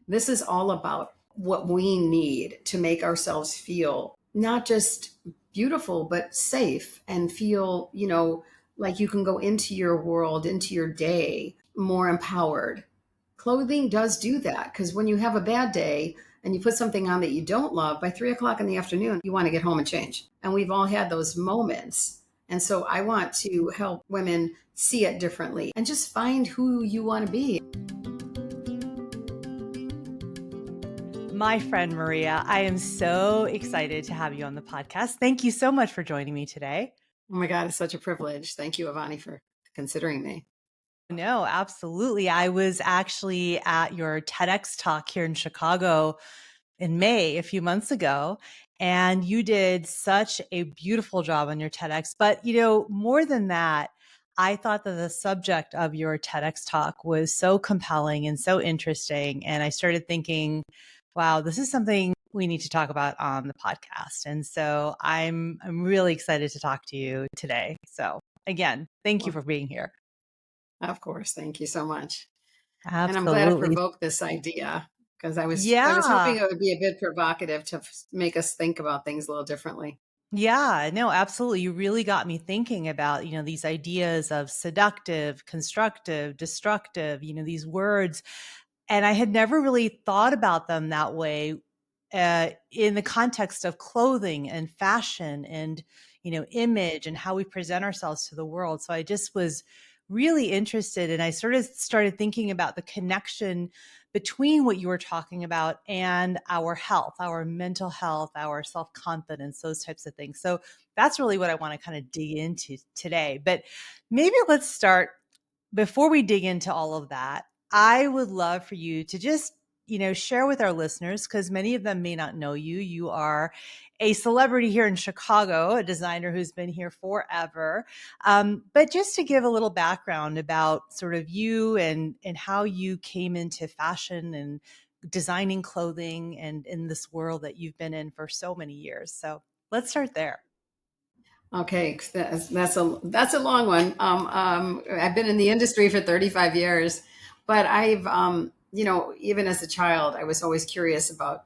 This is all about what we need to make ourselves feel not just beautiful, but safe and feel, like you can go into your world, into your day more empowered. Clothing does do that because when you have a bad day and you put something on that you don't love, by 3 o'clock in the afternoon, you want to get home and change. And we've all had those moments. And so I want to help women see it differently and just find who you want to be. My friend Maria, I am so excited to have you on the podcast. Thank you so much for joining me today. Oh my God, it's such a privilege. Thank you, Avanti, for considering me. No, absolutely. I was actually at your TEDx talk here in Chicago in May, a few months ago, and you did such a beautiful job on your TEDx. But, more than that, I thought that the subject of your TEDx talk was so compelling and so interesting. And I started thinking, wow, this is something we need to talk about on the podcast. And so I'm really excited to talk to you today. So again, thank you Well, for being here. of course. Thank you so much. And I'm glad it Absolutely. provoked this idea because I was hoping Yeah. it would be a bit provocative to make us think about things a little differently. Yeah, no, absolutely. You really got me thinking about, these ideas of seductive, constructive, destructive, these words. And I had never really thought about them that way in the context of clothing and fashion and, image and how we present ourselves to the world. So I just was really interested and I sort of started thinking about the connection between what you were talking about and our health, our mental health, our self confidence, those types of things. So that's really what I want to kind of dig into today. But maybe let's start before we dig into all of that. I would love for you to just, share with our listeners, because many of them may not know you. You are a celebrity here in Chicago, a designer who's been here forever. But just to give a little background about sort of you and how you came into fashion and designing clothing and in this world that you've been in for so many years. So let's start there. Okay, that's a long one. I've been in the industry for 35 years, but even as a child, I was always curious about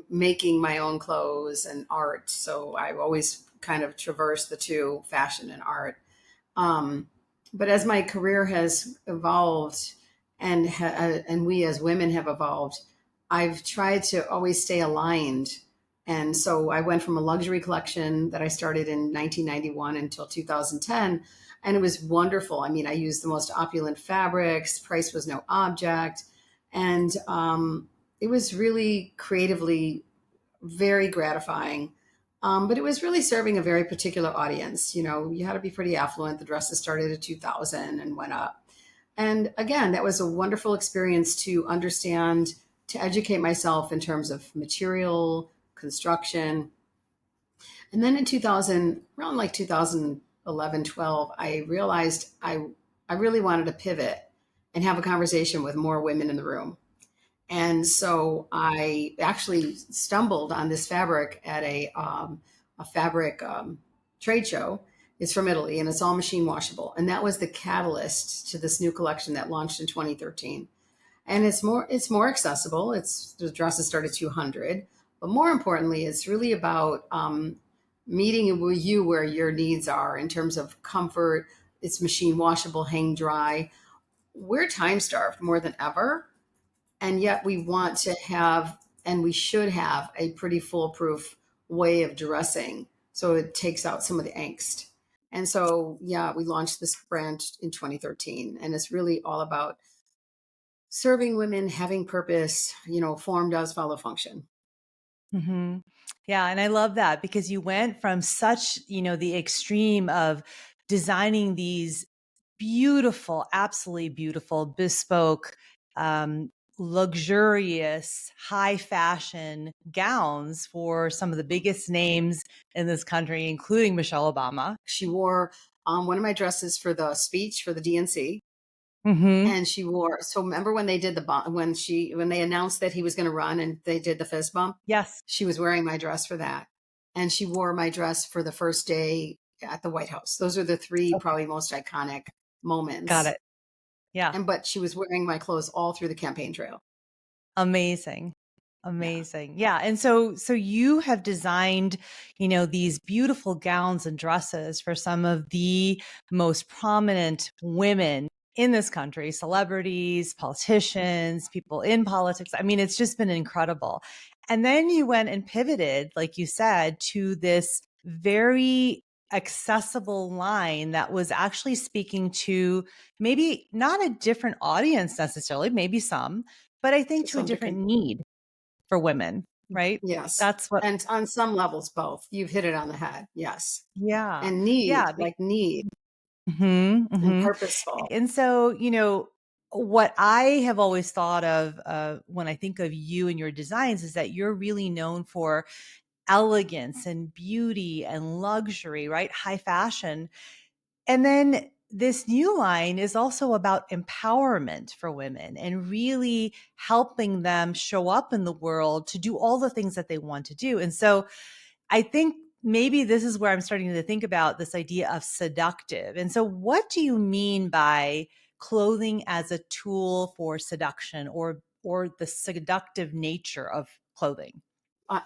making my own clothes and art. So I've always kind of traversed the two, fashion and art. Um, but as my career has evolved and we as women have evolved, I've tried to always stay aligned. And so I went from a luxury collection that I started in 1991 until 2010. And it was wonderful. I mean, I used the most opulent fabrics, price was no object. And it was really creatively very gratifying. But it was really serving a very particular audience. You had to be pretty affluent. The dresses started at 2000 and went up. And again, that was a wonderful experience to understand, to educate myself in terms of material, construction. And then in 2000, around like 2011, 12, I realized I really wanted to pivot and have a conversation with more women in the room. And so I actually stumbled on this fabric at a fabric trade show. It's from Italy and it's all machine washable. And that was the catalyst to this new collection that launched in 2013. And it's more accessible. The dresses start at 200, but more importantly, it's really about meeting you where your needs are in terms of comfort. It's machine washable, hang dry. We're time starved more than ever, and yet we want to have, and we should have, a pretty foolproof way of dressing so it takes out some of the angst. And so yeah, we launched this brand in 2013, and it's really all about serving women, having purpose. Form does follow function. Hmm. Yeah. And I love that because you went from such, the extreme of designing these beautiful, absolutely beautiful, bespoke, um, luxurious, high fashion gowns for some of the biggest names in this country, including Michelle Obama. She wore one of my dresses for the speech for the DNC. Hmm. And she wore, so remember when they did the bump, when they announced that he was going to run and they did the fist bump, Yes. she was wearing my dress for that. And she wore my dress for the first day at the White House. Those are the three Okay. probably most iconic Got moments. it. Yeah. But she was wearing my clothes all through the campaign trail. Amazing. Yeah. Amazing. Yeah. And so you have designed, these beautiful gowns and dresses for some of the most prominent women in this country, celebrities, politicians, people in politics. I mean, it's just been incredible. And then you went and pivoted, like you said, to this very accessible line that was actually speaking to maybe not a different audience necessarily, maybe some, but I think To to a some different degree. need for women, right? Yes. That's what And on some levels, both. You've hit it on the head. Yes. yeah. And need, Yeah, like need mhm, and mhm. purposeful. And so, what I have always thought of, when I think of you and your designs is that you're really known for elegance and beauty and luxury, right? High fashion. And then this new line is also about empowerment for women and really helping them show up in the world to do all the things that they want to do. And so I think maybe this is where I'm starting to think about this idea of seductive. And so, what do you mean by clothing as a tool for seduction, or the seductive nature of clothing?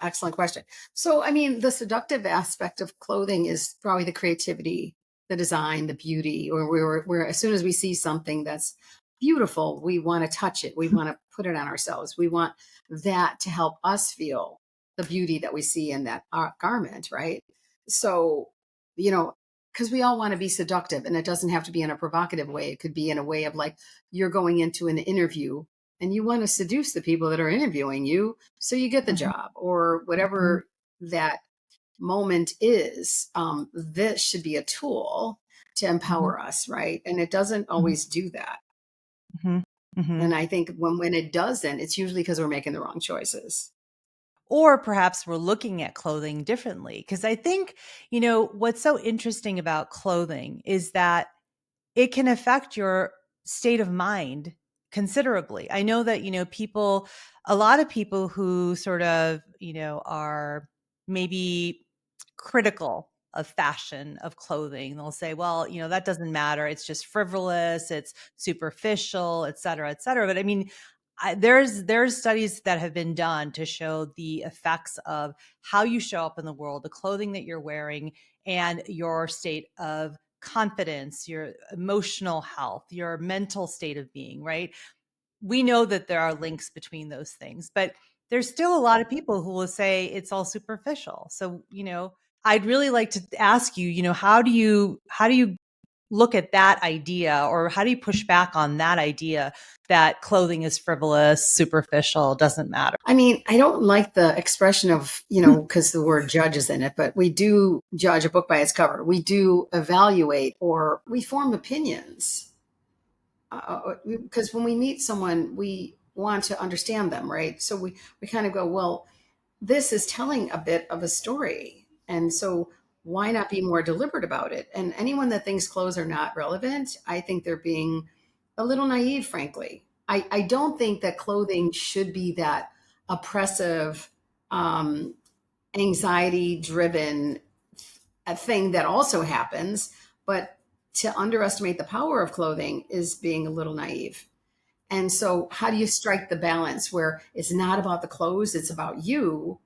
Excellent question. So, I mean, the seductive aspect of clothing is probably the creativity, the design, the beauty, or we're as soon as we see something that's beautiful, we want to touch it. We want to put it on ourselves. We want that to help us feel the beauty that we see in that garment, right? So, you know, because we all want to be seductive, and it doesn't have to be in a provocative way. It could be in a way of like you're going into an interview and you want to seduce the people that are interviewing you so you get the Mhm, job or mhm, whatever that moment is. This should be a tool to mhm, empower us, right? And it doesn't mhm, always do that. mhm, mhm. And I think when it doesn't, it's usually because we're making the wrong choices. Or perhaps we're looking at clothing differently. Because I think, what's so interesting about clothing is that it can affect your state of mind considerably. I know that, a lot of people who sort of, are maybe critical of fashion, of clothing, they'll say, well, that doesn't matter. It's just frivolous, it's superficial, et cetera, et cetera. But I mean, there's studies that have been done to show the effects of how you show up in the world, the clothing that you're wearing, and your state of confidence, your emotional health, your mental state of being, right? We know that there are links between those things, but there's still a lot of people who will say it's all superficial. So, I'd really like to ask you, how do you look at that idea, or how do you push back on that idea that clothing is frivolous, superficial, doesn't matter? I mean, I don't like the expression of, because the word judge is in it, but we do judge a book by its cover. We do evaluate or we form opinions. Because when we meet someone, we want to understand them, right? So we kind of go, well, this is telling a bit of a story. And so why not be more deliberate about it? And anyone that thinks clothes are not relevant, I think they're being a little naive, frankly. I don't think that clothing should be that oppressive, um, anxiety driven thing that also happens. But to underestimate the power of clothing is being a little naive. And so, how do you strike the balance where it's not about the clothes, it's about you,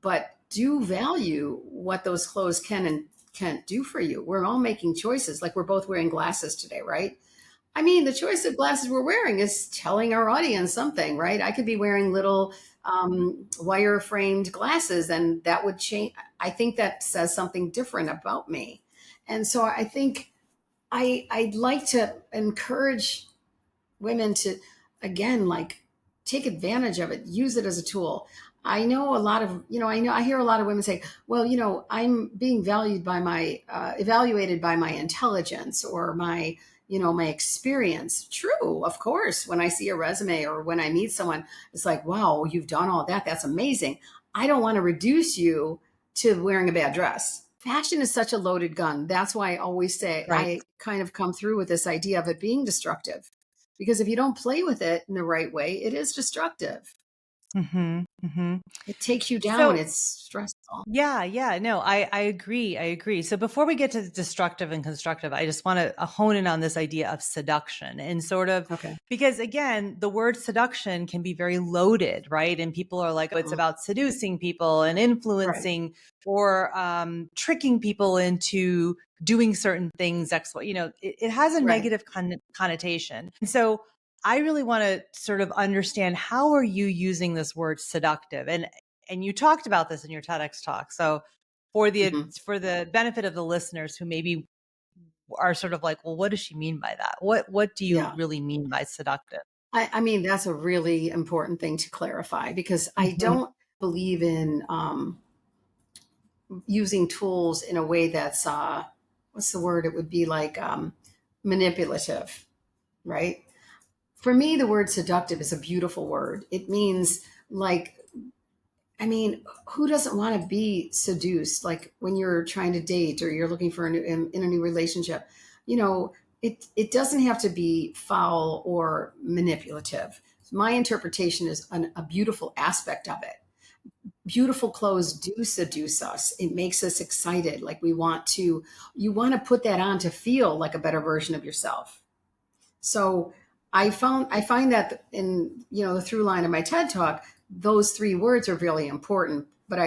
but do value what those clothes can and can't do for you? We're all making choices. Like we're both wearing glasses today, right? I mean, the choice of glasses we're wearing is telling our audience something, right? I could be wearing little wire framed glasses, and that would change. I think that says something different about me. And so I think I'd like to encourage women to again like take advantage of it, use it as a tool. I know a lot of I hear a lot of women say, well, I'm being valued by my evaluated by my intelligence or my my experience. True, of course, when I see a resume or when I meet someone, it's like, wow, you've done all that, that's amazing. I don't want to reduce you to wearing a bad dress. Fashion is such a loaded gun. That's why I always say Right. I kind of come through with this idea of it being destructive, because if you don't play with it in the right way, it is destructive. Hmm. Hmm. It takes you down. So It's stress. Yeah, yeah, no, I agree. I agree. So before we get to destructive and constructive, I just want to hone in on this idea of seduction and sort of Okay. because again, the word seduction can be very loaded, right? And people are like, oh, it's Mm, about seducing people and right. influencing or tricking people into doing certain things. It has a Right. negative connotation. And so I really want to sort of understand how are you using this word seductive? And you talked about this in your TEDx talk. So Mhm. for the benefit of the listeners who maybe are sort of like, well, what does she mean by that? What do you Yeah. really mean by seductive? I mean, that's a really important thing to clarify because I Hmm. don't believe in using tools in a way that's, what's the word? It would be like manipulative, right? For me, the word seductive is a beautiful word. It means like, I mean, who doesn't want to be seduced? Like when you're trying to date or you're looking for in a new relationship, you know, it doesn't have to be foul or manipulative. My interpretation is a beautiful aspect of it. Beautiful clothes do seduce us. It makes us excited. Like you want to put that on to feel like a better version of yourself. So I find that in the through line of my TED talk, those three words are really important. But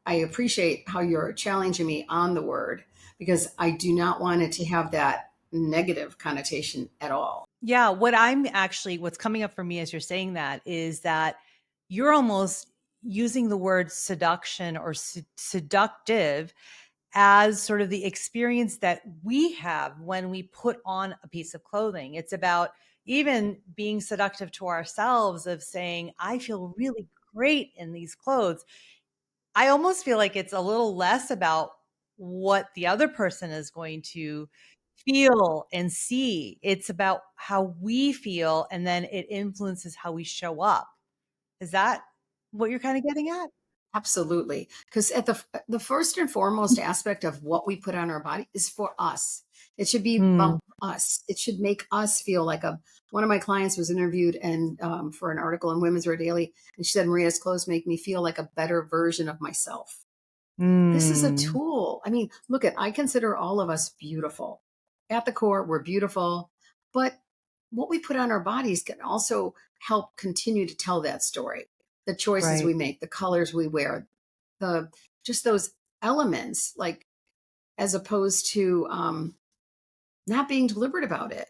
I appreciate how you're challenging me on the word because I do not want it to have that negative connotation at all. Yeah, what's coming up for me as you're saying that is that you're almost using the word seduction or seductive as sort of the experience that we have when we put on a piece of clothing. It's about even being seductive to ourselves of saying, I feel really great in these clothes. I almost feel like it's a little less about what the other person is going to feel and see. It's about how we feel, and then it influences how we show up. Is that what you're kind of getting at? Absolutely. Because at the first and foremost aspect of what we put on our body is for us. It should be Mm, about us. It should make us feel like a one of my clients was interviewed and for an article in Women's Wear Daily, and she said, Maria's clothes make me feel like a better version of myself. This is a mm, tool. I mean, I consider all of us beautiful. At the core, we're beautiful, but what we put on our bodies can also help continue to tell that story. The choices right. we make, the colors we wear, the just those elements, like as opposed to not being deliberate about it.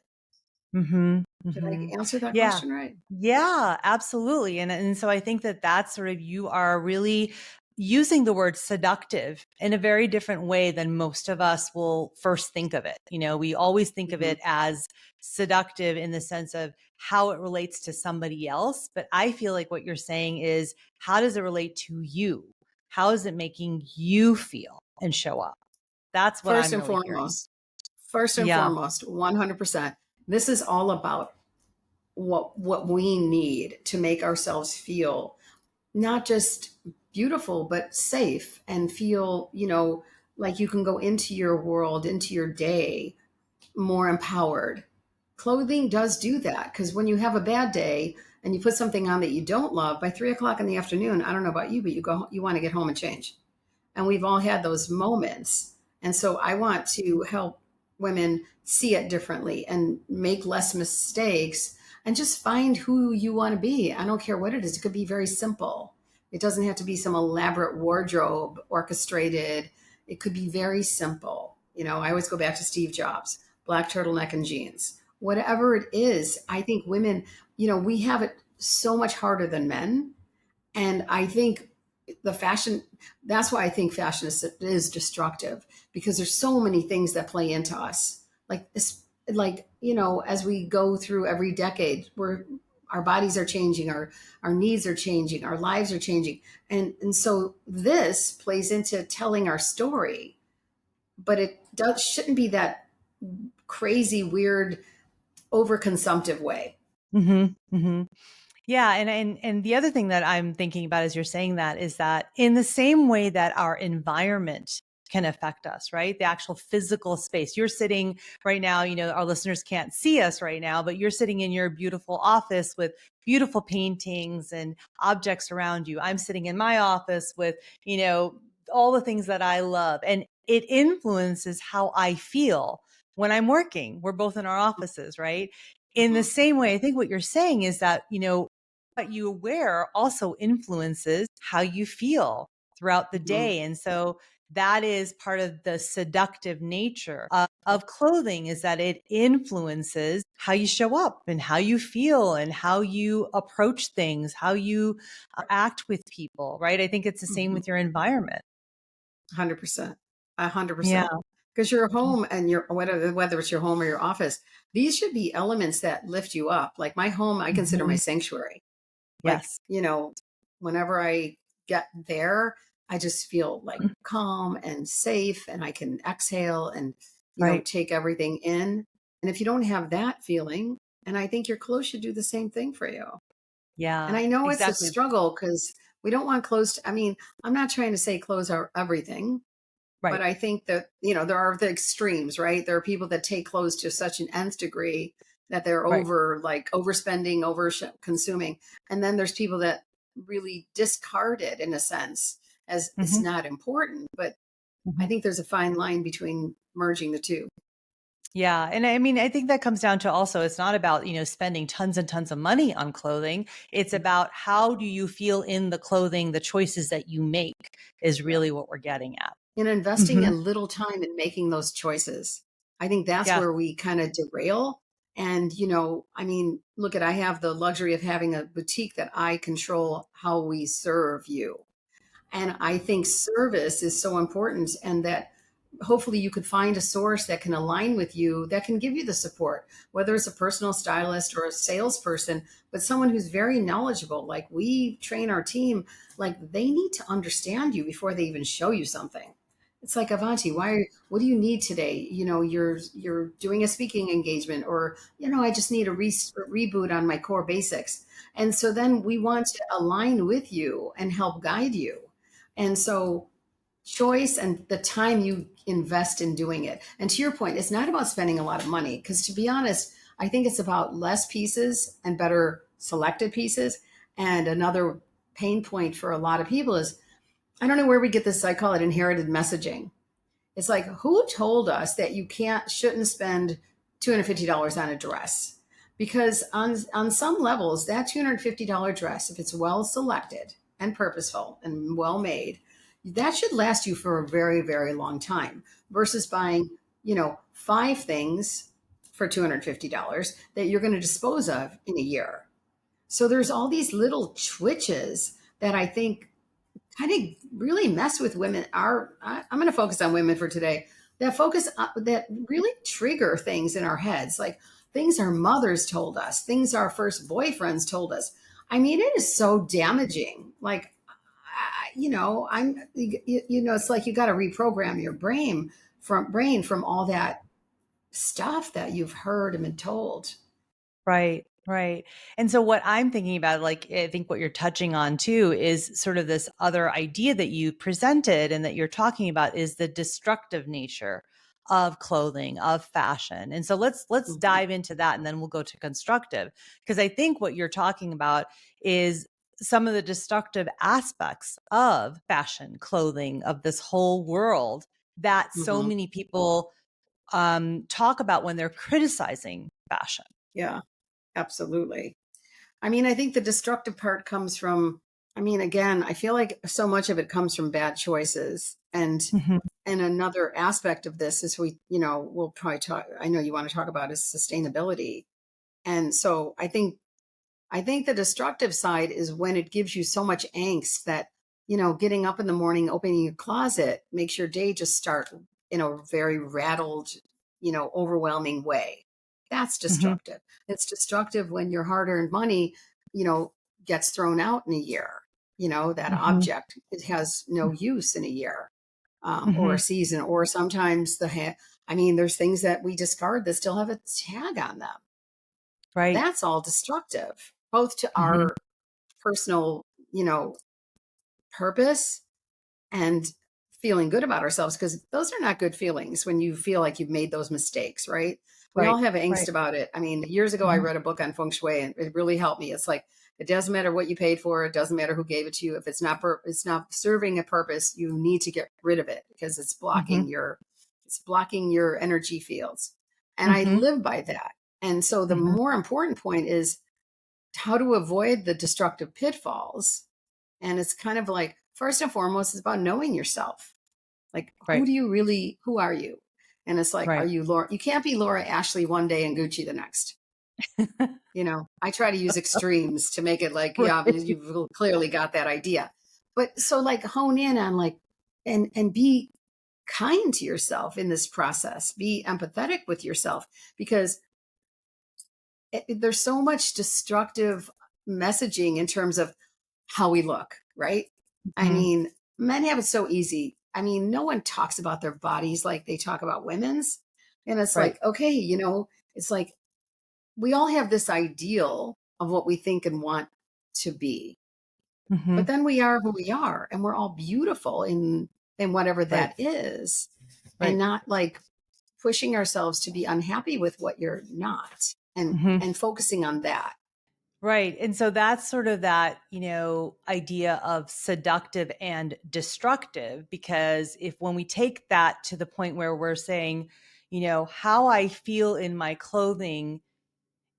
Mhm, Did I mhm. answer that Yeah. question right? Yeah, absolutely, and so I think that that's sort of you are really using the word seductive in a very different way than most of us will first think of it. We always think of Mhm. it as seductive in the sense of how it relates to somebody else, but I feel like what you're saying is, how does it relate to you? How is it making you feel and show up? That's what First I'm and really hearing. foremost, first and Yeah. foremost, 100%. This is all about what we need to make ourselves feel not just beautiful but safe and feel like you can go into your world, into your day more empowered. Clothing does do that because when you have a bad day and you put something on that you don't love, by 3 o'clock in the afternoon, I don't know about you, but you want to get home and change. And we've all had those moments. And so I want to help women see it differently and make less mistakes and just find who you want to be. I don't care what it is. It could be very simple. It doesn't have to be some elaborate wardrobe orchestrated. It could be very simple. I always go back to Steve Jobs, black turtleneck and jeans. Whatever it is, I think women, we have it so much harder than men. And I think the fashion, that's why I think fashion is destructive because there's so many things that play into us. As we go through every decade, our bodies are changing, our needs are changing, our lives are changing. And so this plays into telling our story, but it shouldn't be that crazy, weird, overconsumptive way. Mhm, mhm. Yeah, and the other thing that I'm thinking about as you're saying that is that in the same way that our environment can affect us, right? The actual physical space. You're sitting right now, our listeners can't see us right now, but you're sitting in your beautiful office with beautiful paintings and objects around you. I'm sitting in my office with, all the things that I love. And it influences how I feel when I'm working. We're both in our offices, right? In the Mhm. same way, I think what you're saying is that, what you wear also influences how you feel throughout the Mhm. day. And so that is part of the seductive nature of clothing, is that it influences how you show up and how you feel and how you approach things, how you act with people, right? I think it's the same Mhm. with your environment. 100%. 100%. Yeah. Because your home and your whether it's your home or your office, these should be elements that lift you up. Like my home, I consider my Mhm. sanctuary. Like, Yes. whenever I get there, I just feel like calm and safe and I can exhale and, Right. take everything in. And if you don't have that feeling, and I think your clothes should do the same thing for you. And Yeah, I know it's a exactly. struggle because we don't want clothes. I mean, I'm not trying to say clothes are everything, but Right. I think that, there are the extremes, right? There are people that take clothes to such an nth degree that they're Right. overspending, over consuming. And then there's people that really discard it in a sense as it's Mhm. not important. But I Mhm. think there's a fine line between merging the two. Yeah. And I mean, I think that comes down to also, it's not about, spending tons and tons of money on clothing. It's about how do you feel in the clothing, the choices that you make is Yeah. really what we're getting at. And investing Hmm. a little time in making those choices. I think that's Yes. where we kind of derail. And, I mean, look at, I have the luxury of having a boutique that I control how we serve you. And I think service is so important, and that hopefully you could find a source that can align with you, that can give you the support, whether it's a personal stylist or a salesperson, but someone who's very knowledgeable. Like we train our team, like they need to understand you before they even show you something. It's like, Avanti, what do you need today? You're doing a speaking engagement, or, I just need a reboot on my core basics. And so then we want to align with you and help guide you. And so choice and the time you invest in doing it. And to your point, it's not about spending a lot of money, because to be honest, I think it's about less pieces and better selected pieces. And another pain point for a lot of people is, I don't know where we get this, I call it inherited messaging. It's like, who told us that you shouldn't spend $250 on a dress? Because on some levels, that $250 dress, if it's well selected and purposeful and well made, that should last you for a very, very long time, versus buying, five things for $250 that you're going to dispose of in a year. So there's all these little twitches that I think kind of really mess with women. I'm going to focus on women for today, that really trigger things in our heads, like things our mothers told us, things our first boyfriends told us. I mean, it is so damaging. Like, it's like you got to reprogram your brain from all that stuff that you've heard and been told. Right, right. And so what I'm thinking about, like, I think what you're touching on too is sort of this other idea that you presented and that you're talking about is the destructive nature of clothing, of fashion. And so let's Mhm. dive into that and then we'll go to constructive, because I think what you're talking about is some of the destructive aspects of fashion, clothing, of this whole world that so Mhm. many people talk about when they're criticizing fashion. Yeah, absolutely. I mean, I think the destructive part comes from, I mean, again, I feel like so much of it comes from bad choices. Mhm. And another aspect of this is, we'll probably talk, I know you want to talk about, is sustainability. And so I think the destructive side is when it gives you so much angst that, getting up in the morning, opening your closet makes your day just start in a very rattled, overwhelming way. That's Mhm. destructive. It's destructive when your hard earned money, you know, gets thrown out in a year. That Mhm. object, it has no use in a year, or a Mhm. season, or sometimes I mean, there's things that we discard that still have a tag on them. Right. That's all destructive, both to Mhm. our personal, you know, purpose and feeling good about ourselves, because those are not good feelings when you feel like you've made those mistakes, right? We all Right. have angst Right. about it. I mean, years ago I Mhm. read a book on feng shui and it really helped me. It's like, It doesn't matter what you paid for. It doesn't matter who gave it to you. If it's not serving a purpose, you need to get rid of it because Mhm. it's blocking your energy fields. And I Mhm. live by that. And so the Mhm. more important point is how to avoid the destructive pitfalls. And it's kind of like, first and foremost, it's about knowing yourself. Like, Right. who are you? And it's like, are Right. you Laura? You can't be Laura Ashley one day and Gucci the next. I try to use extremes to make it like, yeah, Right. you've clearly got that idea. But so like hone in on like, and be kind to yourself in this process, be empathetic with yourself because there's so much destructive messaging in terms of how we look, right? I Mhm. mean, men have it so easy. I mean, no one talks about their bodies like they talk about women's. And it's Right. like, okay, it's like we all have this ideal of what we think and want to be. But Mhm. then we are who we are and we're all beautiful in whatever Right. that is and Right. not like pushing ourselves to be unhappy with what you're not Mhm. and focusing on that. Right. And so that's sort of that, idea of seductive and destructive, because if when we take that to the point where we're saying, how I feel in my clothing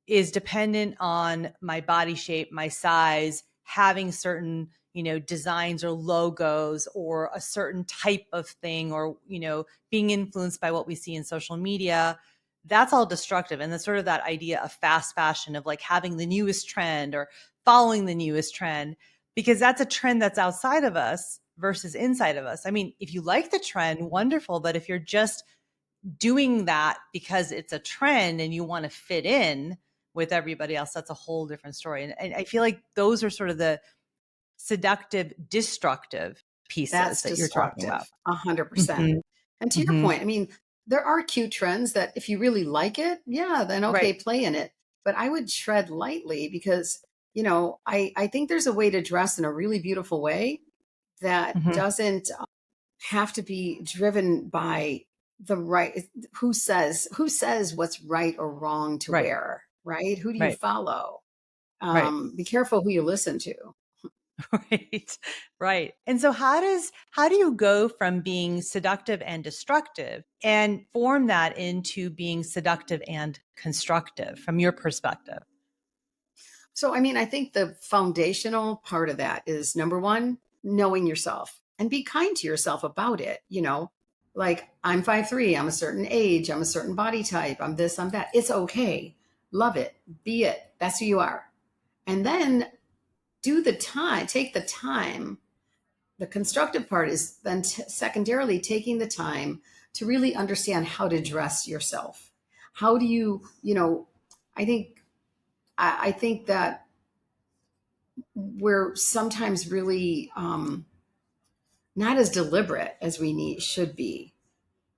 is dependent on my body shape, my size, having certain, designs or logos or a certain type of thing, or, being influenced by what we see in social media. That's all destructive. And that's sort of that idea of fast fashion, of like having the newest trend or following the newest trend, because that's a trend that's outside of us versus inside of us. I mean, if you like the trend, wonderful. But if you're just doing that because it's a trend and you want to fit in with everybody else, that's a whole different story. And I feel like those are sort of the seductive, destructive pieces That's that you're talking about. destructive, 100%. Hmm. And to your Hmm. point, I mean, there are cute trends that if you really like it, yeah, then okay, Right. play in it. But I would tread lightly because, I think there's a way to dress in a really beautiful way that Hmm. doesn't have to be driven by the right who says what's right or wrong to Right. wear, right? Who do you Right. follow? Right. Be careful who you listen to. Right. Right. And so how do you go from being seductive and destructive and form that into being seductive and constructive from your perspective? So, I mean, I think the foundational part of that is number one, knowing yourself and be kind to yourself about it. Like I'm 5'3", I'm a certain age, I'm a certain body type, I'm this, I'm that. It's okay. Love it. Be it. That's who you are. And then take the time. The constructive part is then secondarily taking the time to really understand how to dress yourself. How do I think, I think that we're sometimes really not as deliberate as we should be.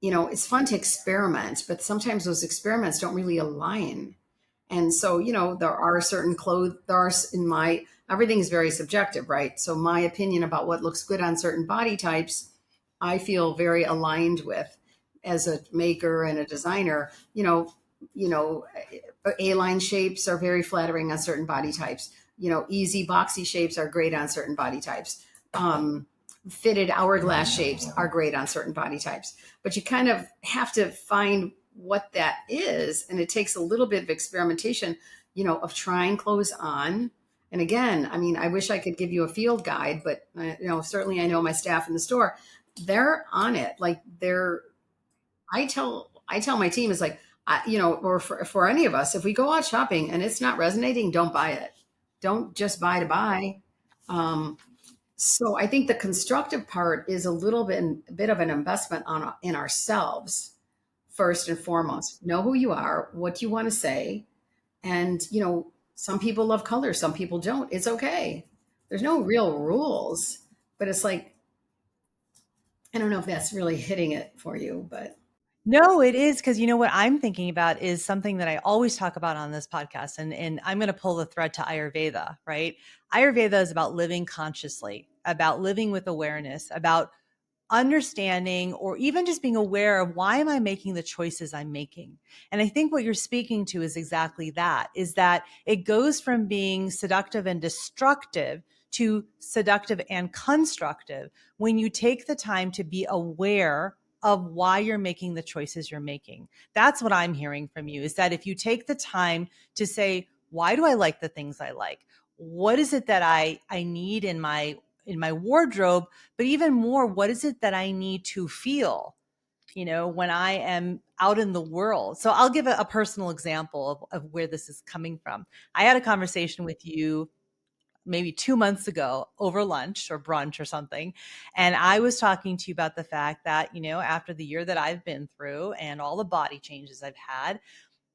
It's fun to experiment, but sometimes those experiments don't really align. And so, there are certain clothes, in my, everything is very subjective, right? So my opinion about what looks good on certain body types, I feel very aligned with as a maker and a designer. A-line shapes are very flattering on certain body types. Easy boxy shapes are great on certain body types. Um, Fitted hourglass shapes are great on certain body types, but you kind of have to find what that is, and it takes a little bit of experimentation, of trying clothes on. And again, I mean, I wish I could give you a field guide, but certainly I know my staff in the store, they're on it. Like I tell my team is like, or for any of us, if we go out shopping and it's not resonating, don't buy it. Don't just buy to buy. Um, so I think the constructive part is a bit of an investment in ourselves first and foremost. Know who you are, what you want to say, and some people love color, some people don't. It's okay. There's no real rules, but it's like I don't know if that's really hitting it for you, but No, it is, because you know what I'm thinking about is something that I always talk about on this podcast, and I'm going to pull the thread to Ayurveda, right? Ayurveda is about living consciously, about living with awareness, about understanding or even just being aware of why am I making the choices I'm making. And I think what you're speaking to is exactly that, is that it goes from being seductive and destructive to seductive and constructive when you take the time to be aware of why you're making the choices you're making. That's what I'm hearing from you, is that if you take the time to say, why do I like the things I like? What is it that I need in my wardrobe? But even more, what is it that I need to feel, when I am out in the world? So I'll give a personal example of where this is coming from. I had a conversation with you maybe 2 months ago over lunch or brunch or something. And I was talking to you about the fact that, after the year that I've been through and all the body changes I've had,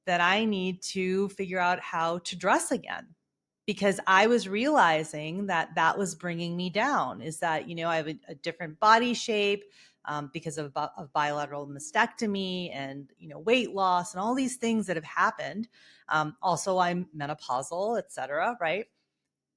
that I need to figure out how to dress again, because I was realizing that that was bringing me down, is that, I have a different body shape because of bilateral mastectomy and, weight loss and all these things that have happened. Also, I'm menopausal, et cetera, right?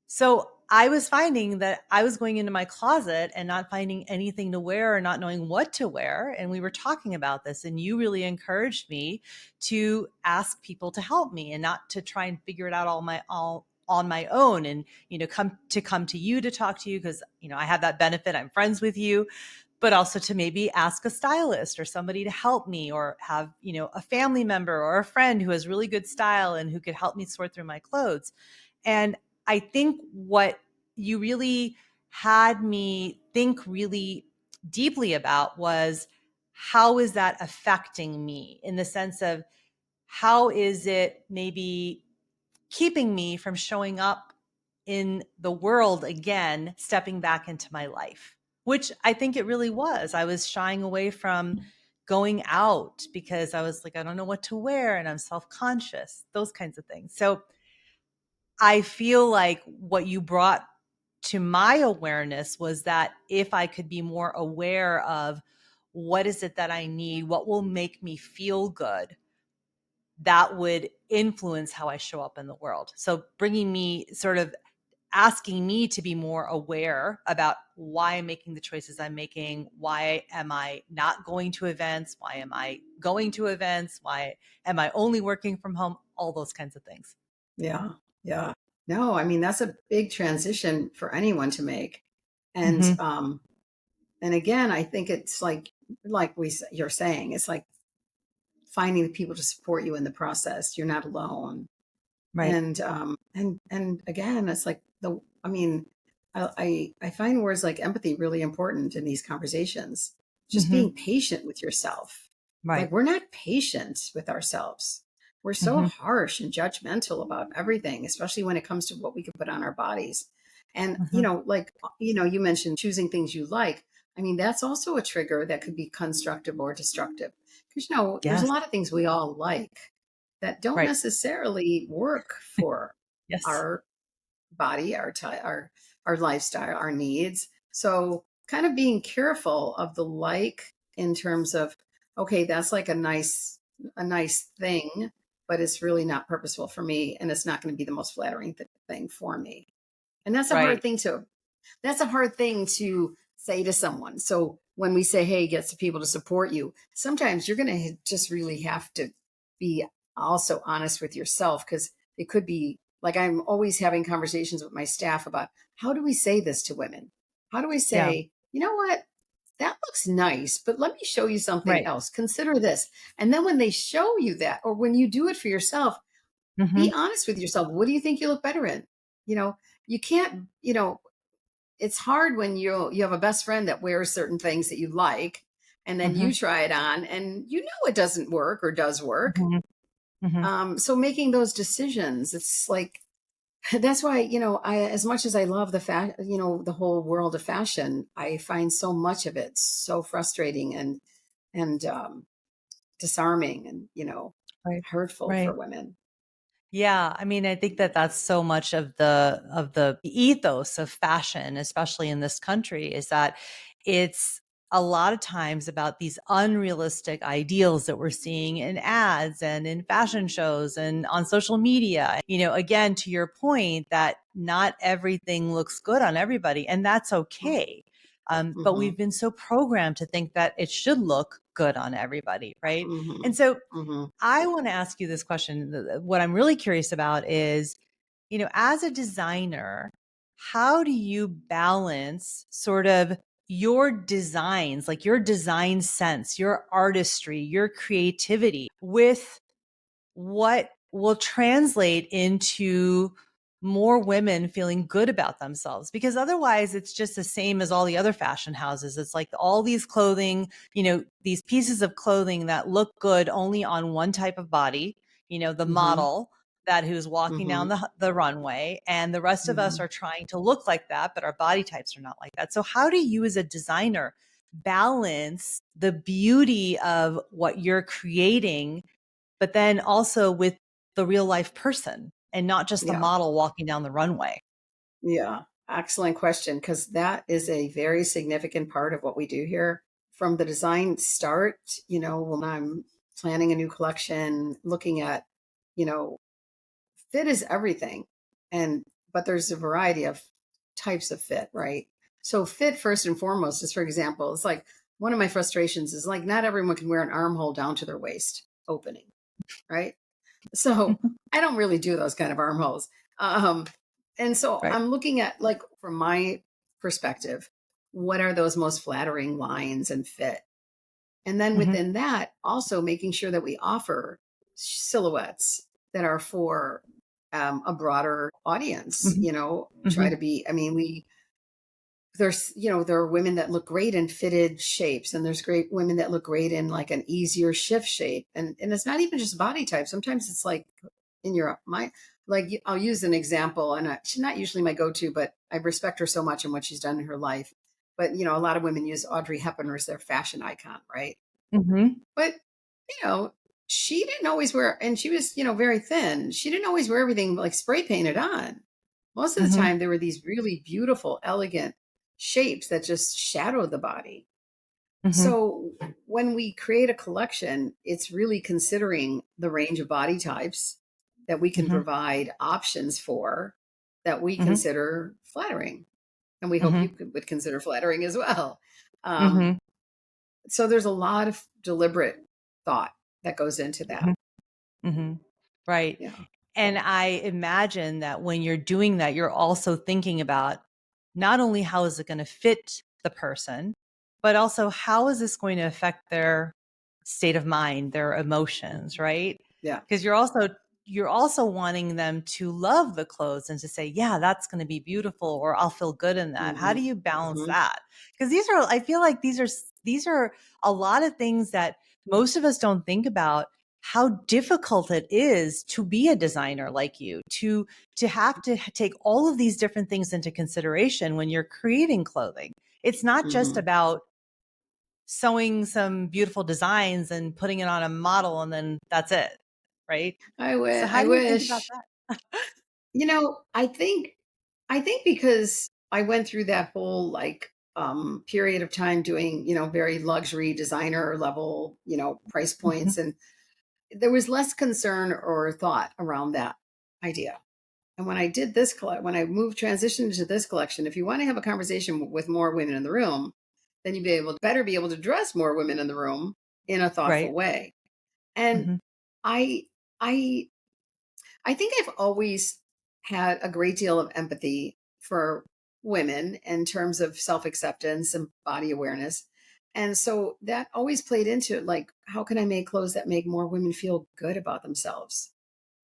So I was finding that I was going into my closet and not finding anything to wear or not knowing what to wear. And we were talking about this, and you really encouraged me to ask people to help me and not to try and figure it out all on my own. And, come to you to talk to you because, I have that benefit. I'm friends with you, but also to maybe ask a stylist or somebody to help me, or have, a family member or a friend who has really good style and who could help me sort through my clothes. And I think what you really had me think really deeply about was, how is that affecting me, in the sense of, how is it maybe keeping me from showing up in the world again, stepping back into my life, which I think it really was. I was shying away from going out because I was like, I don't know what to wear and I'm self-conscious, those kinds of things. So I feel like what you brought to my awareness was that if I could be more aware of what is it that I need, what will make me feel good, that would influence how I show up in the world. So bringing me, sort of asking me to be more aware about why I'm making the choices I'm making. Why am I not going to events? Why am I going to events? Why am I only working from home? All those kinds of things. Yeah. Yeah. No, I mean, that's a big transition for anyone to make. And, Mm-hmm. and again, I think it's you're saying, it's like finding the people to support you in the process. You're not alone. Right. And again, it's like I mean, I find words like empathy really important in these conversations. Just Mm-hmm. being patient with yourself. Like, Right. we're not patient with ourselves. We're so Mm-hmm. harsh and judgmental about everything, especially when it comes to what we can put on our bodies. And, Mm-hmm. you mentioned choosing things you like. I mean, that's also a trigger that could be constructive or destructive. Because, there's a Yes. lot of things we all like that don't Right. necessarily work for Yes. our body, our lifestyle, our needs. So kind of being careful of the like, in terms of, okay, that's like a nice thing, but it's really not purposeful for me, and it's not going to be the most flattering thing for me. And Right. that's a hard thing to say to someone. So when we say, hey, get some people to support you, sometimes you're going to just really have to be also honest with yourself, because it could be like, I'm always having conversations with my staff about, how do we say this to women? How do we Yeah. say, you know what? That looks nice, but let me show you something Right. else. Consider this. And then when they show you that, or when you do it for yourself, Mm-hmm. be honest with yourself. What do you think you look better in? You know, you can't, it's hard when you have a best friend that wears certain things that you like, and then Mm-hmm. you try it on and it doesn't work or does work. Mm-hmm. Mm-hmm. So making those decisions, it's like, that's why, I, as much as I love the whole world of fashion, I find so much of it so frustrating and disarming and Right. hurtful for Right. women. Yeah, I mean, I think that that's so much of the ethos of fashion, especially in this country, is that it's a lot of times about these unrealistic ideals that we're seeing in ads and in fashion shows and on social media. Again, to your point, that not everything looks good on everybody, and that's okay. But Mm-hmm. we've been so programmed to think that it should look good on everybody, right? Mm-hmm. And so Mm-hmm. I want to ask you this question. What I'm really curious about is, as a designer, how do you balance sort of your designs, like your design sense, your artistry, your creativity with what will translate into more women feeling good about themselves? Because otherwise it's just the same as all the other fashion houses. It's like all these clothing, these pieces of clothing that look good only on one type of body, the Mm-hmm. model that who's walking Mm-hmm. down the runway, and the rest of us Mm-hmm. are trying to look like that, but our body types are not like that. So how do you as a designer balance the beauty of what you're creating, but then also with the real life person and not just the Yeah. model walking down the runway? Yeah. Excellent question. Because that is a very significant part of what we do here. From the design start, when I'm planning a new collection, looking at, you know, fit is everything. But there's a variety of types of fit, right? So fit first and foremost is, for example, it's like one of my frustrations is like not everyone can wear an armhole down to their waist opening, right? So I don't really do those kind of armholes. Um, and so Right. I'm looking at, like, from my perspective, what are those most flattering lines and fit? And then Hmm. within that, also making sure that we offer silhouettes that are for a broader audience, Hmm. try Hmm. to be, I mean, there are women that look great in fitted shapes, and there's great women that look great in like an easier shift shape. And it's not even just body type. Sometimes it's like in your my like I'll use an example, and she's not usually my go-to, but I respect her so much and what she's done in her life. But a lot of women use Audrey Hepburn as their fashion icon, right? Hmm. But you know, she didn't always wear, and she was, very thin. She didn't always wear everything like spray painted on. Most of the Hmm. time, there were these really beautiful, elegant shapes that just shadowed the body. Hmm. So when we create a collection, it's really considering the range of body types that we can Hmm. provide options for, that we Hmm. consider flattering. And we hope Hmm. you would consider flattering as well. Um, Hmm. so there's a lot of deliberate thought that goes into that. Hmm. Right. Yeah. And I imagine that when you're doing that, you're also thinking about not only how is it going to fit the person, but also how is this going to affect their state of mind, their emotions, right? Yeah. Because you're also wanting them to love the clothes and to say, yeah, that's going to be beautiful, or I'll feel good in that. How Hmm. do you balance Hmm. that? Because I feel like these are a lot of things that most of us don't think about, how difficult it is to be a designer like you, to have to take all of these different things into consideration when you're creating clothing. It's not just Hmm. about sewing some beautiful designs and putting it on a model and then that's it, right? So how I do you think about wish. that? I think because I went through that whole like period of time doing, very luxury designer level, price Mhm. points, and there was less concern or thought around that idea. And when I did this when I moved transitioned to this collection, if you want to have a conversation with more women in the room, then you better be able to dress more women in the room in a thoughtful Right. way. And Hmm. I I I think I've always had a great deal of empathy for women in terms of self acceptance and body awareness. And so that always played into it. Like, how can I make clothes that make more women feel good about themselves?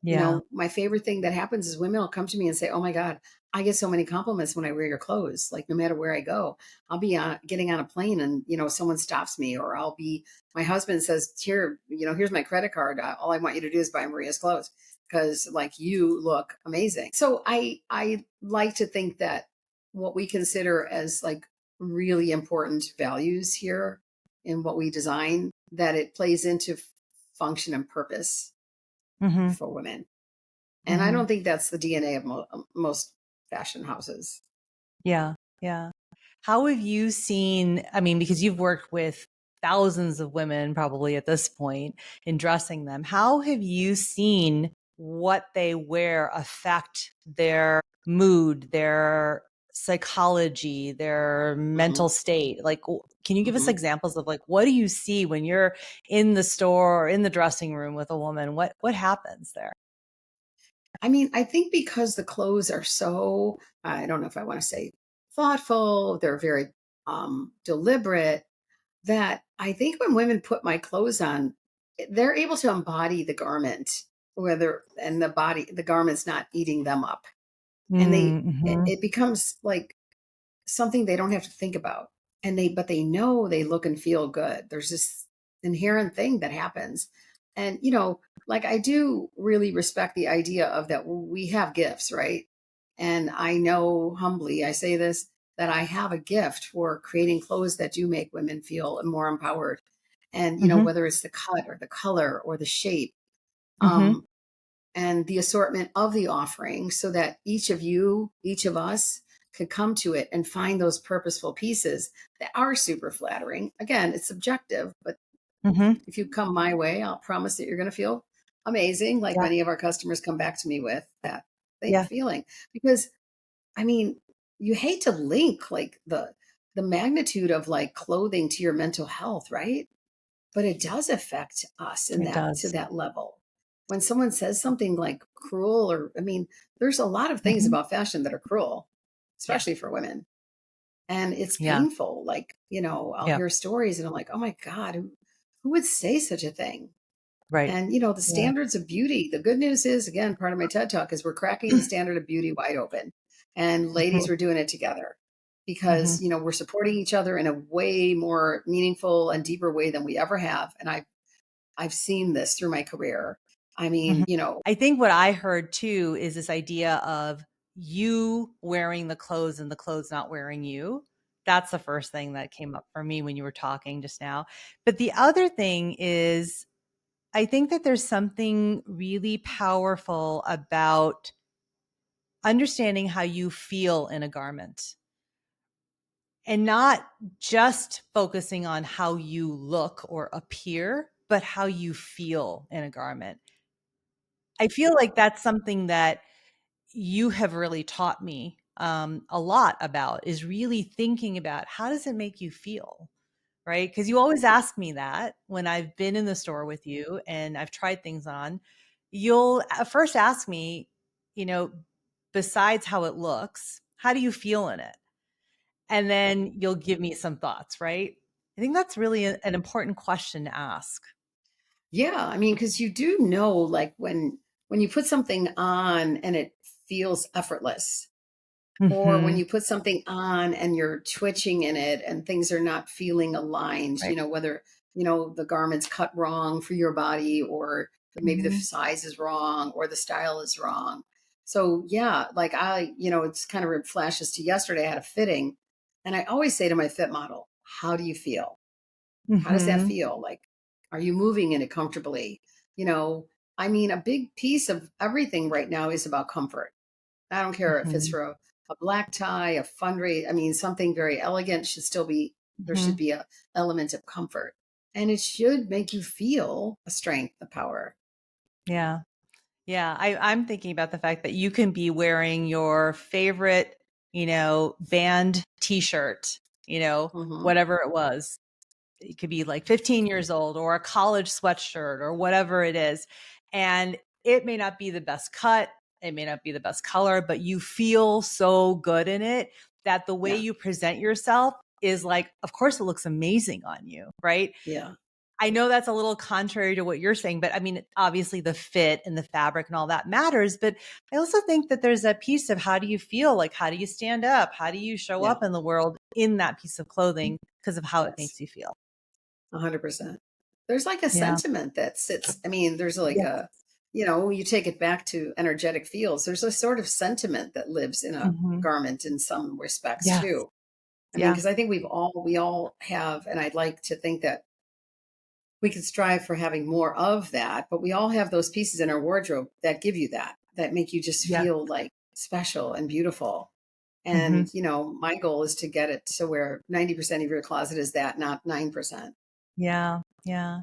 Yeah. My favorite thing that happens is women will come to me and say, "Oh my God, I get so many compliments when I wear your clothes. Like, no matter where I go, I'll be getting on a plane, and someone stops me, or my husband says, here, here's my credit card. All I want you to do is buy Maria's clothes because like you look amazing." So I like to think that what we consider as like really important values here in what we design, that it plays into function and purpose Hmm. for women. And I Hmm. don't think that's the DNA of most fashion houses. Yeah. Yeah. How have you seen, I mean, because you've worked with thousands of women probably at this point in dressing them, how have you seen what they wear affect their mood, their psychology, their Hmm. mental state? Like, can you give us Hmm. examples of like what do you see when you're in the store or in the dressing room with a woman? What happens there? I mean, I think because the clothes are so, I don't know if I want to say thoughtful, they're very deliberate, that I think when women put my clothes on, they're able to embody the garment, whether, and the garment's not eating them up. And Mm-hmm. it becomes like something they don't have to think about. And but they know they look and feel good. There's this inherent thing that happens. And, like I do really respect the idea of that we have gifts, right? And I know humbly, I say this, that I have a gift for creating clothes that do make women feel more empowered. And, Mm-hmm. whether it's the cut or the color or the shape. Mm-hmm. Um, and the assortment of the offering so that each of us could come to it and find those purposeful pieces that are super flattering. Again, it's subjective, but Mm-hmm. if you come my way, I'll promise that you're going to feel amazing, like Yeah. many of our customers come back to me with that Yeah. feeling. Because I mean, you hate to link like the magnitude of like clothing to your mental health, right? But it does affect us in It that to does. that level. When someone says something like cruel, or I mean, there's a lot of things Mm-hmm. about fashion that are cruel, Yeah. especially for women. And it's Yeah. painful. Like, I'll Yeah. hear stories and I'm like, oh my God, who would say such a thing? Right. And the Yeah. standards of beauty. The good news is, again, part of my TED talk is we're cracking the standard of beauty wide open. And ladies, Mm-hmm. we're doing it together Mm-hmm. because we're supporting each other in a way more meaningful and deeper way than we ever have. And I've seen this through my career. I Mhm. mean, I think what I heard too is this idea of you wearing the clothes and the clothes not wearing you. That's the first thing that came up for me when you were talking just now. But the other thing is, I think that there's something really powerful about understanding how you feel in a garment and not just focusing on how you look or appear, but how you feel in a garment. I feel like that's something that you have really taught me a lot about is really thinking about how does it make you feel, right? Because you always ask me that when I've been in the store with you and I've tried things on. You'll first ask me, you know, besides how it looks, how do you feel in it? And then you'll give me some thoughts, right? I think that's really an important question to ask. yeah, I mean, because you do know, like when you put something on and it feels effortless, or when Hmm. you put something on and you're twitching in it and things are not feeling aligned, Right. whether, the garment's cut wrong for your body, or maybe the Hmm. size is wrong or the style is wrong. So, yeah, like it's kind of flashes to yesterday. I had a fitting and I always say to my fit model, how do you feel? How does that Hmm. feel? Like, are you moving in it comfortably? You know, I mean, a big piece of everything right now is about comfort. I don't care if it's Hmm. for a black tie, a fundraiser. I mean, something very elegant should still be, there should Hmm. be a element of comfort. And it should make you feel a strength, a power. Yeah. Yeah, I'm thinking about the fact that you can be wearing your favorite, band T-shirt, Hmm. whatever it was. It could be like 15 years old or a college sweatshirt or whatever it is. And it may not be the best cut, it may not be the best color, but you feel so good in it that the way Yeah. you present yourself is like, of course, it looks amazing on you, right? Yeah. I know that's a little contrary to what you're saying, but I mean, obviously the fit and the fabric and all that matters. But I also think that there's a piece of how do you feel? Like, how do you stand up? How do you show Yeah. up in the world in that piece of clothing because of how it Yes. makes you feel? 100%. There's like a Yeah. sentiment that sits. I mean, there's like Yeah. you take it back to energetic fields. There's a sort of sentiment that lives in a Hmm. garment in some respects Yes. too. I mean, Yeah. because I think we all have, and I'd like to think that we could strive for having more of that, but we all have those pieces in our wardrobe that give you that make you just Yeah. feel like special and beautiful. Hmm. And, my goal is to get it to where 90% of your closet is that, not 9%. Yeah. Yeah.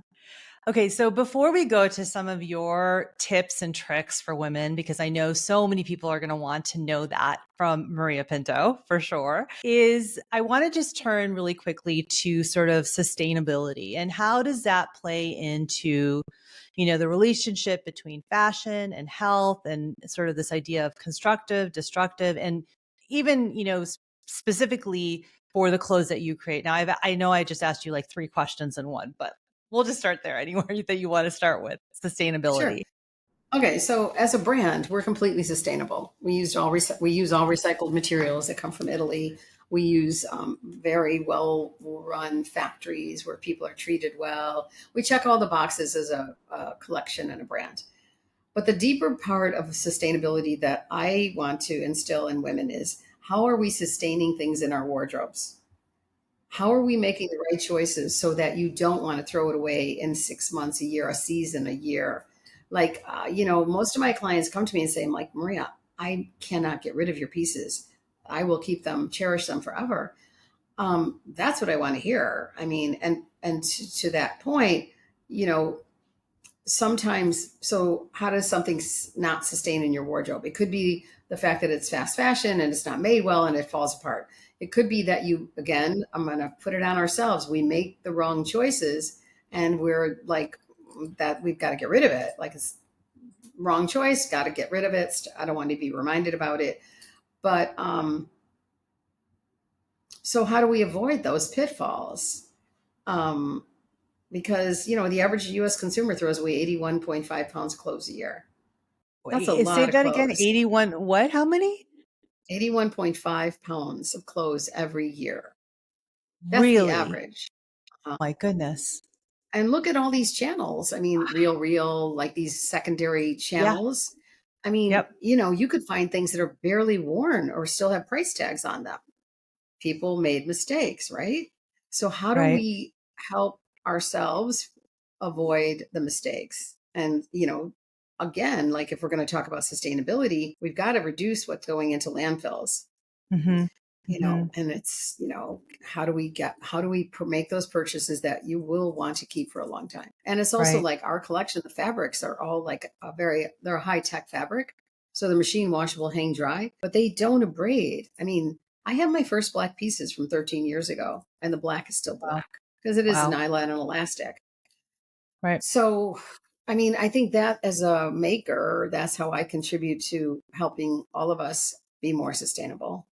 Okay, so before we go to some of your tips and tricks for women, because I know so many people are going to want to know that from Maria Pinto for sure, is I want to just turn really quickly to sort of sustainability and how does that play into, the relationship between fashion and health and sort of this idea of constructive, destructive, and even, specifically for the clothes that you create. Now, I know I just asked you like three questions in one, but we'll just start there anywhere that you want to start with Sure. sustainability. Okay, so as a brand, we're completely sustainable. We use all recycled materials that come from Italy. We use very well run factories where people are treated well. We check all the boxes as a collection and a brand. But the deeper part of sustainability that I want to instill in women is how are we sustaining things in our wardrobes? How are we making the right choices so that you don't want to throw it away in 6 months, a year, a season, a year? Like, most of my clients come to me and say, I'm like, Maria, I cannot get rid of your pieces. I will keep them, cherish them forever. That's what I want to hear. I mean, and to that point, you know, sometimes, so how does something not sustain in your wardrobe? It could be the fact that it's fast fashion and it's not made well and it falls apart. It could be that you, again, I'm going to put it on ourselves, we make the wrong choices and we're like that, we've got to get rid of it. Like, it's wrong choice, got to get rid of it. I don't want to be reminded about it. But so how do we avoid those pitfalls? um because the average US consumer throws away 81.5 pounds of clothes a year. That's a Wait, say lot of that again. clothes. 81, what? How many? 81.5 pounds of clothes every year. That's the Really? average. Uh, My goodness. and look at all these channels. I mean, Real, like these secondary Yeah. channels. I mean, Yep. you could find things that are barely worn or still have price tags on them. People made mistakes, right? So, how do Right. we help ourselves avoid the mistakes? And, again, like if we're going to talk about sustainability, we've got to reduce what's going into landfills. Hmm. Hmm. And it's, how do we make those purchases that you will want to keep for a long time? And it's also Right. like our collection, the fabrics are all like they're a high tech fabric. So the machine washable, hang dry, but they don't abrade. I mean, I have my first black pieces from 13 years ago and the black is still Wow. black because it is Wow. nylon and elastic. Right. So, I mean, I think that as a maker, that's how I contribute to helping all of us be more sustainable.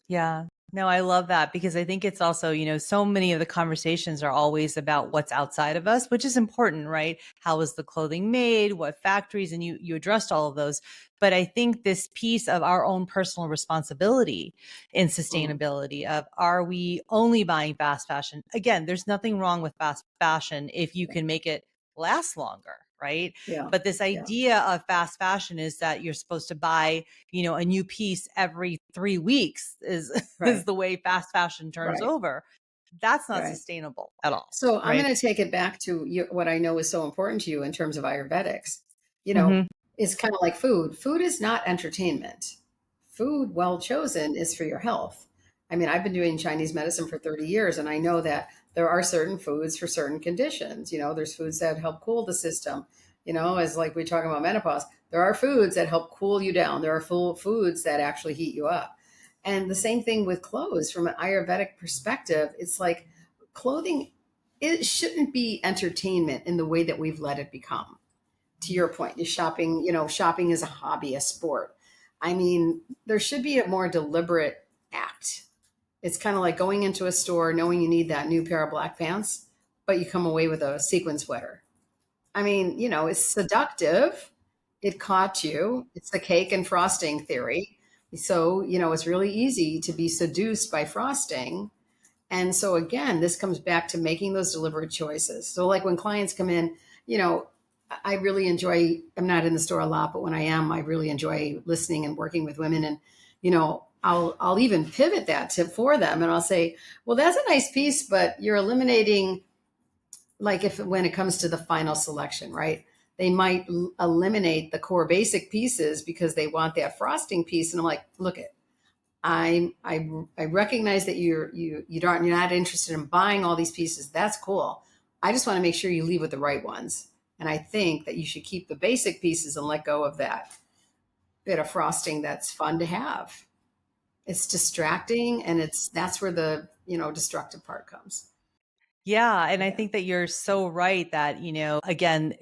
Yeah. No, I love that because I think it's also, so many of the conversations are always about what's outside of us, which is important, right? How was the clothing made? What factories? And you addressed all of those. But I think this piece of our own personal responsibility in Mm, sustainability of are we only buying fast fashion? Again, there's nothing wrong with fast fashion if you can make it last longer, right? yeah, But this yeah, idea of fast fashion is that you're supposed to buy a new piece every 3 weeks is is right, the way fast fashion turns right, over. That's not right. sustainable at all, So I'm right? going to take it back to what I know is so important to you in terms of Ayurvedics. You know, Mhm. it's kind of like food. Food is not entertainment. Food, well chosen, is for your health. I mean, I've been doing Chinese medicine for 30 years, and I know that there are certain foods for certain conditions. There's foods that help cool the system. As like we talk about menopause, there are foods that help cool you down. There are full foods that actually heat you up. And the same thing with clothes from an Ayurvedic perspective. It's like clothing, it shouldn't be entertainment in the way that we've let it become. To your point, is shopping, shopping is a hobby, a sport. I mean, there should be a more deliberate act. It's kind of like going into a store knowing you need that new pair of black pants, but you come away with a sequin sweater. I mean, it's seductive. It caught you. It's the cake and frosting theory. So, it's really easy to be seduced by frosting. And so again, this comes back to making those deliberate choices. So like when clients come in, I really enjoy, I'm not in the store a lot, but when I am, I really enjoy listening and working with women. And, I'll even pivot that to for them and I'll say, well, that's a nice piece, but you're eliminating, like if when it comes to the final selection, right? They might eliminate the core basic pieces because they want that frosting piece. And I'm like, look it, I recognize that you're not interested in buying all these pieces. That's cool. I just want to make sure you leave with the right ones. And I think that you should keep the basic pieces and let go of that bit of frosting that's fun to have. It's distracting, and that's where the, destructive part comes. Yeah, and I Yeah. think that you're so right that, again,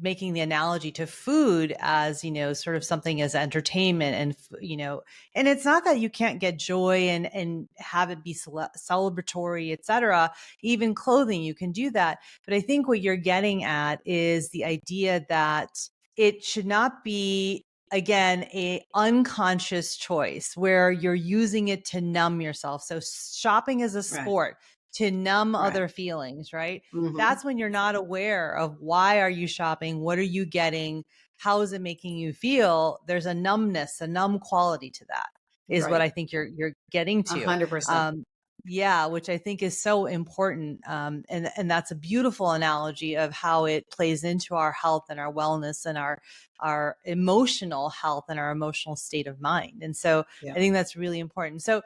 making the analogy to food as, sort of something as entertainment and, and it's not that you can't get joy and have it be celebratory, etc. Even clothing, you can do that. But I think what you're getting at is the idea that it should not be, again, a unconscious choice where you're using it to numb yourself. So shopping is a Right. sport to numb Right. other feelings, right? Mm-hmm. That's when you're not aware of why are you shopping? What are you getting? How is it making you feel? There's a numbness, a numb quality to that is what Right. I think you're getting A to. 100%. Um, yeah, which I think is so important. And that's a beautiful analogy of how it plays into our health and our wellness and our emotional health and our emotional state of mind. And so I Yeah. think that's really important. So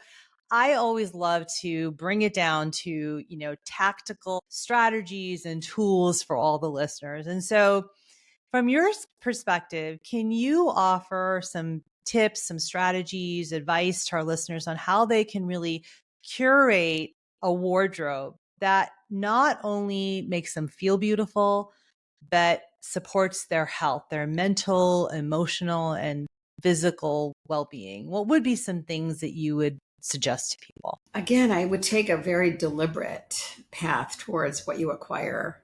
I always love to bring it down to, tactical strategies and tools for all the listeners. And so, from your perspective, can you offer some tips, some strategies, advice to our listeners on how they can really curate a wardrobe that not only makes them feel beautiful, but supports their health, their mental, emotional, and physical well being? What would be some things that you would suggest to people? Again, I would take a very deliberate path towards what you acquire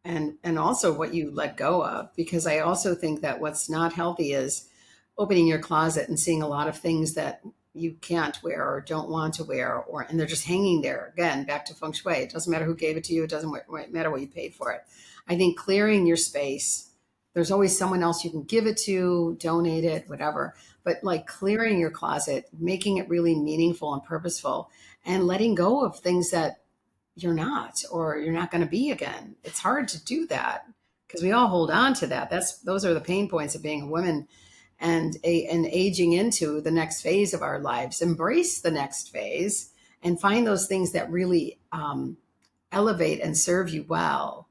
and also what you let go of, because I also think that what's not healthy is opening your closet and seeing a lot of things that you can't wear or don't want to wear, or and they're just hanging there. Again, back to feng shui. It doesn't matter who gave it to you. It doesn't matter what you paid for it. I think clearing your space, there's always someone else you can give it to, donate it, whatever. But like clearing your closet, making it really meaningful and purposeful, and letting go of things that you're not or you're not going to be again. It's hard to do that because we all hold on to that. Those are the pain points of being a woman and aging into the next phase of our lives. Embrace the next phase and find those things that really elevate and serve you well.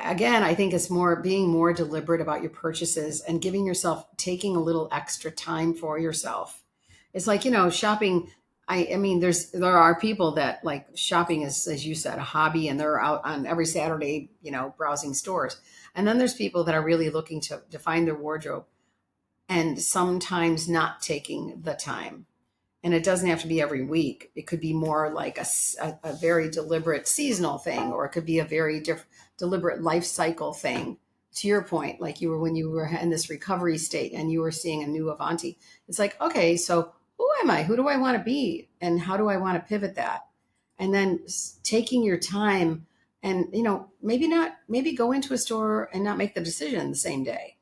Again, I think it's more being more deliberate about your purchases and giving yourself taking a little extra time for yourself. It's like, shopping. I mean, there are people that like shopping is, as you said, a hobby, and they're out on every Saturday, browsing stores. And then there's people that are really looking to define their wardrobe and sometimes not taking the time. And it doesn't have to be every week. It could be more like a very deliberate seasonal thing, or it could be a very deliberate life cycle thing. To your point, like when you were in this recovery state and you were seeing a new Avanti, it's like, okay, so who am I? Who do I want to be? And how do I want to pivot that? And then taking your time and, maybe go into a store and not make the decision the same day.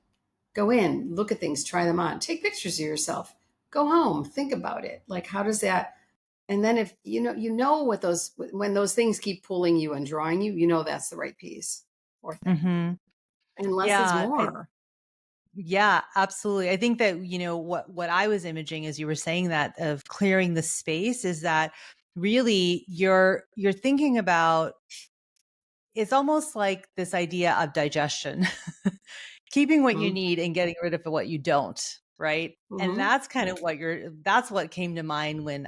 Go in, look at things, try them on, take pictures of yourself, go home, think about it. Like, how does that? And then if what those when those things keep pulling you and drawing you, that's the right piece or thing. Hmm. And less is Yeah. more. Yeah, absolutely. I think that, what I was imaging as you were saying that of clearing the space is that really you're thinking about, it's almost like this idea of digestion, keeping what you Mm-hmm. need and getting rid of what you don't, right? And Mm-hmm. that's kind of that's what came to mind when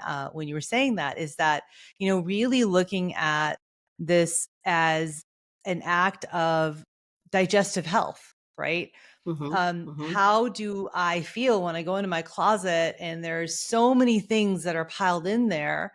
you were saying that, is that, really looking at this as an act of digestive health, right? Mm-hmm. Mm-hmm. How do I feel when I go into my closet and there's so many things that are piled in there,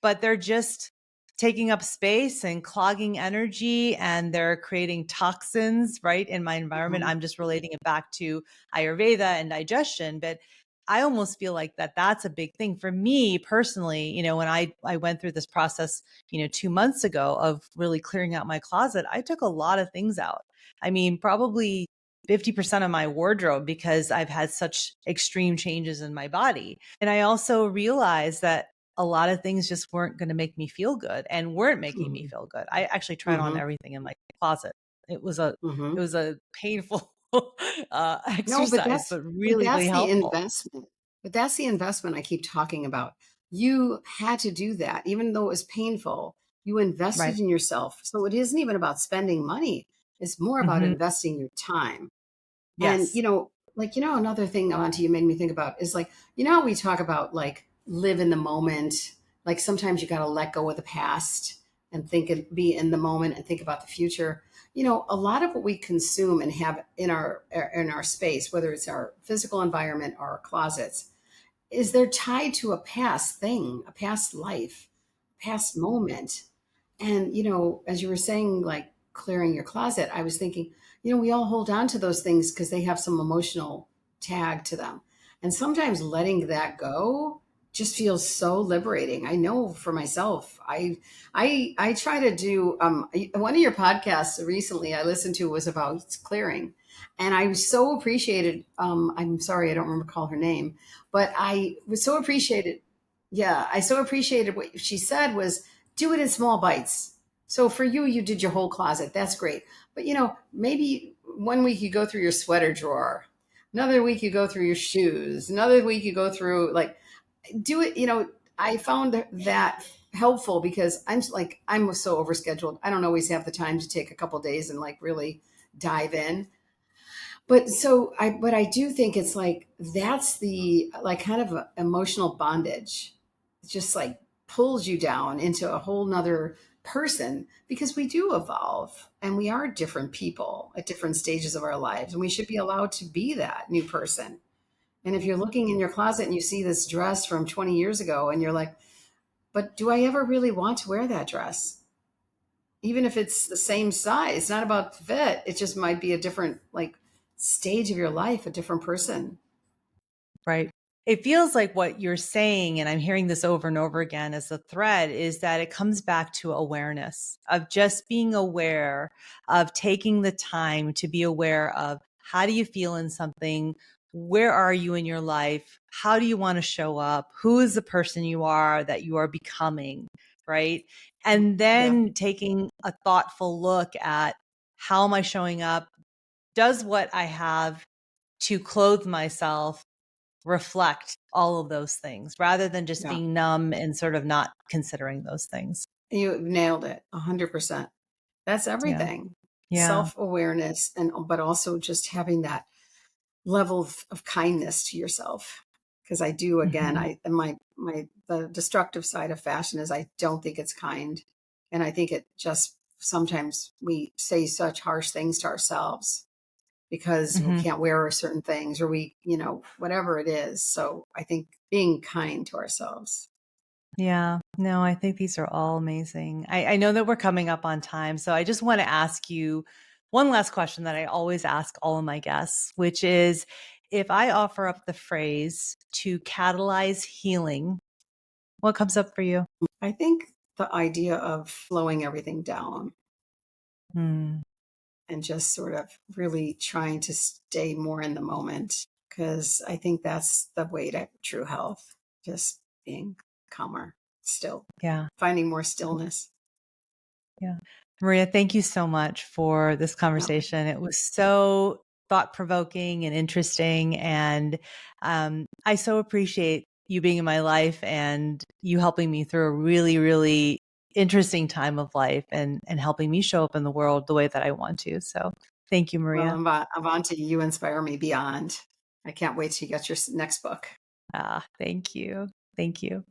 but they're just taking up space and clogging energy, and they're creating toxins, right, in my environment. Mm-hmm. I'm just relating it back to Ayurveda and digestion, but I almost feel like that's a big thing for me personally. When I went through this process, 2 months ago of really clearing out my closet, I took a lot of things out. I mean, probably 50% of my wardrobe, because I've had such extreme changes in my body. And I also realized that a lot of things just weren't going to make me feel good and weren't making me feel good. I actually tried on Mm-hmm. everything in my closet. It was a it Mm-hmm. was a painful No, but exercise, that's but but really, really that's the helpful. investment. But that's the investment I keep talking about. You had to do that, even though it was painful. You invested Right. in yourself. So it isn't even about spending money. It's more about Hmm. investing your time. And, Yes. another thing, Avanti, you made me think about is like, how we talk about like live in the moment. Like sometimes you got to let go of the past and be in the moment and think about the future. A lot of what we consume and have in our space, whether it's our physical environment or our closets, is they're tied to a past thing, a past life, past moment. And, as you were saying, like clearing your closet, I was thinking, we all hold on to those things because they have some emotional tag to them. And sometimes letting that go just feels so liberating. I know for myself. I try to do one of your podcasts recently I listened to was about clearing. And I was so appreciated. I'm sorry, I don't recall her name, but I was so appreciated. Yeah, I so appreciated what she said was do it in small bites. So for you, you did your whole closet. That's great. But maybe one week you go through your sweater drawer, another week you go through your shoes, another week you go through like do it. I found that helpful because I'm so overscheduled. I don't always have the time to take a couple days and like really dive in. But I do think it's like that's the like kind of a emotional bondage. It just like pulls you down into a whole nother person because we do evolve and we are different people at different stages of our lives. And we should be allowed to be that new person. And if you're looking in your closet and you see this dress from 20 years ago and you're like, but do I ever really want to wear that dress? Even if it's the same size, it's not about fit. It just might be a different like stage of your life, a different person. Right. It feels like what you're saying, and I'm hearing this over and over again as a thread, is that it comes back to awareness of just being aware of taking the time to be aware of how do you feel in something? Where are you in your life? How do you want to show up? Who is the person you are that you are becoming? Right. And Yeah. then taking a thoughtful look at how am I showing up? Does what I have to clothe myself reflect all of those things rather than just Yeah. being numb and sort of not considering those things. You nailed it 100%. That's Yeah. everything. Yeah. Self-awareness but also just having that level of kindness to yourself. Because I do again, Hmm. I and my the destructive side of fashion is I don't think it's kind. And I think it just sometimes we say such harsh things to ourselves because we Hmm. can't wear certain things or whatever it is. So I think being kind to ourselves. Yeah. No, I think these are all amazing. I know that we're coming up on time. So I just want to ask you one last question that I always ask all of my guests, which is if I offer up the phrase to catalyze healing, what comes up for you? I think the idea of slowing everything down Hmm. and just sort of really trying to stay more in the moment because I think that's the way to true health. Just being calmer, still, Yeah. finding more stillness. Yeah. Maria, thank you so much for this Yeah. conversation. It was so thought provoking and interesting. And I so appreciate you being in my life and you helping me through a really, really interesting time of life and helping me show up in the world the way that I want to. So thank you, Well, Maria. Avanti, you inspire me beyond. I can't wait to get your next book. Thank you. Thank you.